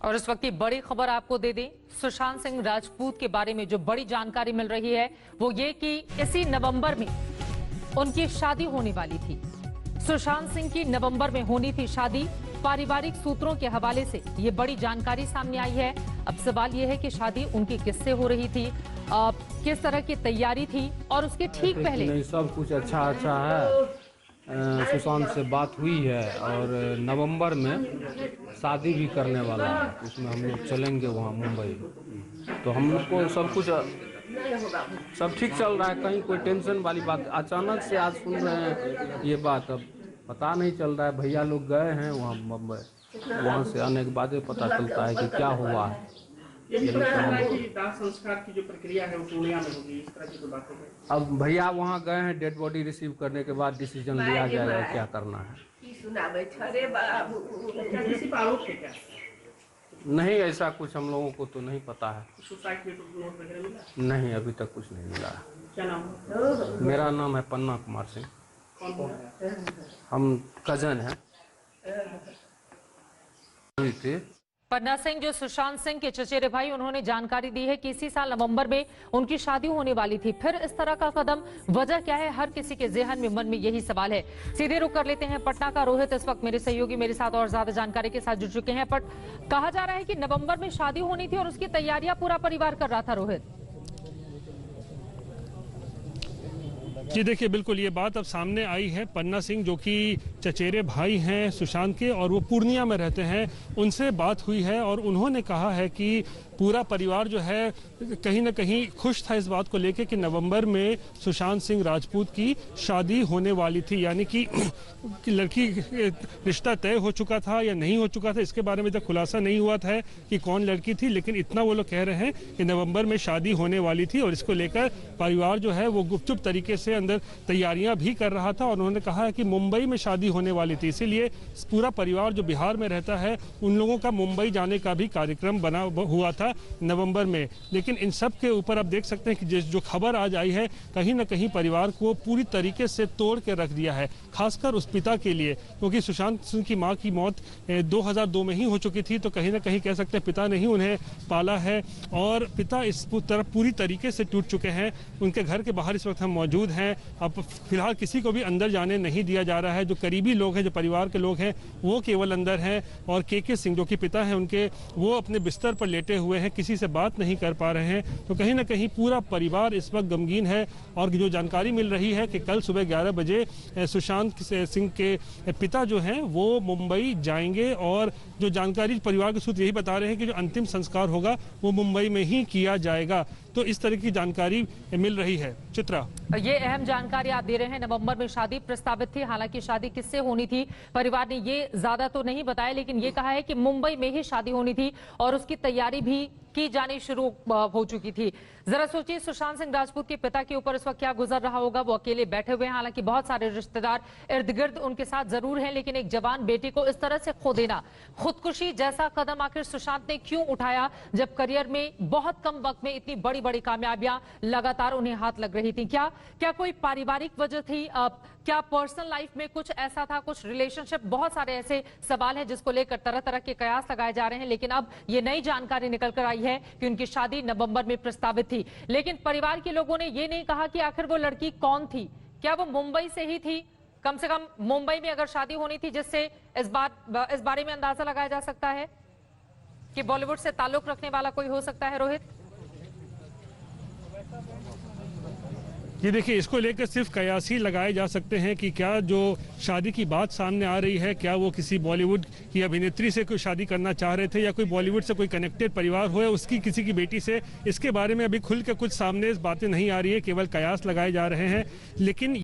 और इस वक्त की बड़ी खबर आपको दे दें, सुशांत सिंह राजपूत के बारे में जो बड़ी जानकारी मिल रही है वो ये कि इसी नवंबर में उनकी शादी होने वाली थी। सुशांत सिंह की नवंबर में होनी थी शादी। पारिवारिक सूत्रों के हवाले से ये बड़ी जानकारी सामने आई है। अब सवाल ये है कि शादी उनकी किससे हो रही थी, किस तरह की तैयारी थी और उसके ठीक पहले नहीं, सब कुछ अच्छा है। सुशांत से बात हुई है और नवंबर में शादी भी करने वाला है। उसमें हम लोग चलेंगे वहाँ मुंबई। तो हम लोग को सब कुछ सब ठीक चल रहा है, कहीं कोई टेंशन वाली बात। अचानक से आज सुन रहे हैं ये बात, अब पता नहीं चल रहा है। भैया लोग गए हैं वहाँ मुंबई, वहाँ से आने के बाद पता चलता है कि क्या हुआ है। यही बताया है कि दाह संस्कार की जो प्रक्रिया है वो पूर्णिया में होगी, इस तरह की तो बात है। अब भैया वहाँ गए हैं, डेड बॉडी रिसीव करने के बाद डिसीजन लिया जाएगा क्या करना है। क्या किसी पर आरोप है क्या? नहीं, ऐसा कुछ हम लोगों को तो नहीं पता है। सुसाइड नोट वगैरह मिला? नहीं, अभी तक कुछ नहीं मिला है। क्या नाम है? मेरा नाम है पन्ना कुमार सिंह। कौन है? हम कजन हैं। पन्ना सिंह जो सुशांत सिंह के चचेरे भाई, उन्होंने जानकारी दी है कि इसी साल नवंबर में उनकी शादी होने वाली थी। फिर इस तरह का कदम, वजह क्या है? हर किसी के ज़हन में, मन में यही सवाल है। सीधे रुक कर लेते हैं पटना का। रोहित इस वक्त मेरे सहयोगी मेरे साथ और ज्यादा जानकारी के साथ जुड़ चुके हैं। बट कहा जा रहा है कि नवंबर में शादी होनी थी और उसकी तैयारियां पूरा परिवार कर रहा था। रोहित जी देखिए, बिल्कुल ये बात अब सामने आई है। पन्ना सिंह जो कि चचेरे भाई हैं सुशांत के और वो पूर्णिया में रहते हैं, उनसे बात हुई है और उन्होंने कहा है कि पूरा परिवार जो है कहीं ना कहीं खुश था इस बात को लेकर कि नवंबर में सुशांत सिंह राजपूत की शादी होने वाली थी। यानी कि लड़की रिश्ता तय हो चुका था या नहीं हो चुका था, इसके बारे में तक खुलासा नहीं हुआ था कि कौन लड़की थी, लेकिन इतना वो लोग कह रहे हैं कि नवंबर में शादी होने वाली थी और इसको लेकर परिवार जो है वो गुपचुप तरीके से अंदर तैयारियां भी कर रहा था। और उन्होंने कहा है कि मुंबई में शादी होने वाली थी, इसीलिए पूरा परिवार जो बिहार में रहता है उन लोगों का मुंबई जाने का भी कार्यक्रम बना हुआ था नवंबर में। लेकिन इन सब के ऊपर आप देख सकते हैं कि जो खबर आज आई है, कहीं ना कहीं परिवार को पूरी तरीके से तोड़ के रख दिया है, खासकर उस पिता के लिए, क्योंकि सुशांत सिंह की मां की मौत 2002 में ही हो चुकी थी। तो कहीं ना कहीं कह सकते हैं पिता ने ही उन्हें पाला है और पिता इस तरफ पूरी तरीके से टूट चुके हैं। उनके घर के बाहर इस वक्त हम मौजूद हैं। अब फिलहाल किसी को भी अंदर जाने नहीं दिया जा रहा है। जो करीबी लोग हैं, जो परिवार के लोग हैं, वो केवल अंदर हैं और के सिंह जो कि पिता हैं उनके, वो अपने बिस्तर पर लेटे हुए हैं, किसी से बात नहीं कर पा रहे हैं। तो कहीं ना कहीं पूरा परिवार इस वक्त गमगीन है। और जो जानकारी मिल रही है कि कल सुबह 11 बजे सुशांत सिंह के पिता जो हैं वो मुंबई जाएंगे और जो जानकारी परिवार के सूत्र यही बता रहे हैं कि जो अंतिम संस्कार होगा वो मुंबई में ही किया जाएगा। तो इस तरह की जानकारी मिल रही है। चित्रा, ये अहम जानकारी आप दे रहे हैं। नवंबर में शादी प्रस्तावित थी, हालांकि शादी किससे होनी थी परिवार ने ये ज्यादा तो नहीं बताया, लेकिन ये कहा है कि मुंबई में ही शादी होनी थी और उसकी तैयारी भी की जानी शुरू हो चुकी थी। जरा सोचिए सुशांत सिंह राजपूत के पिता के ऊपर इस वक्त क्या गुजर रहा होगा। वो अकेले बैठे हुए हैं, हालांकि बहुत सारे रिश्तेदार इर्द गिर्द उनके साथ जरूर हैं, लेकिन एक जवान बेटी को इस तरह से खो देना, खुदकुशी जैसा कदम आखिर सुशांत ने क्यों उठाया, जब करियर में बहुत कम वक्त में इतनी बड़ी बड़ी कामयाबियां लगातार उन्हें हाथ लग रही थी। क्या कोई पारिवारिक वजह थी? क्या पर्सनल लाइफ में कुछ ऐसा था, कुछ रिलेशनशिप? बहुत सारे ऐसे सवाल हैं जिसको लेकर तरह तरह के कयास लगाए जा रहे हैं। लेकिन अब ये नई जानकारी निकल कर आई है कि उनकी शादी नवंबर में प्रस्तावित थी। लेकिन परिवार के लोगों ने ये नहीं कहा कि आखिर वो लड़की कौन थी। क्या वो मुंबई से ही थी? कम से कम मुंबई में अगर शादी होनी थी, जिससे इस बारे में अंदाजा लगाया जा सकता है कि बॉलीवुड से ताल्लुक रखने वाला कोई हो सकता है। रोहित, ये देखिए, इसको लेकर सिर्फ कयास ही लगाए जा सकते हैं कि क्या जो शादी की बात सामने आ रही है, क्या वो किसी बॉलीवुड की अभिनेत्री से कोई शादी करना चाह रहे थे या कोई बॉलीवुड से कोई कनेक्टेड परिवार हो या उसकी किसी की बेटी से। इसके बारे में अभी खुल के कुछ सामने बातें नहीं आ रही है, केवल कयास लगाए जा रहे हैं। लेकिन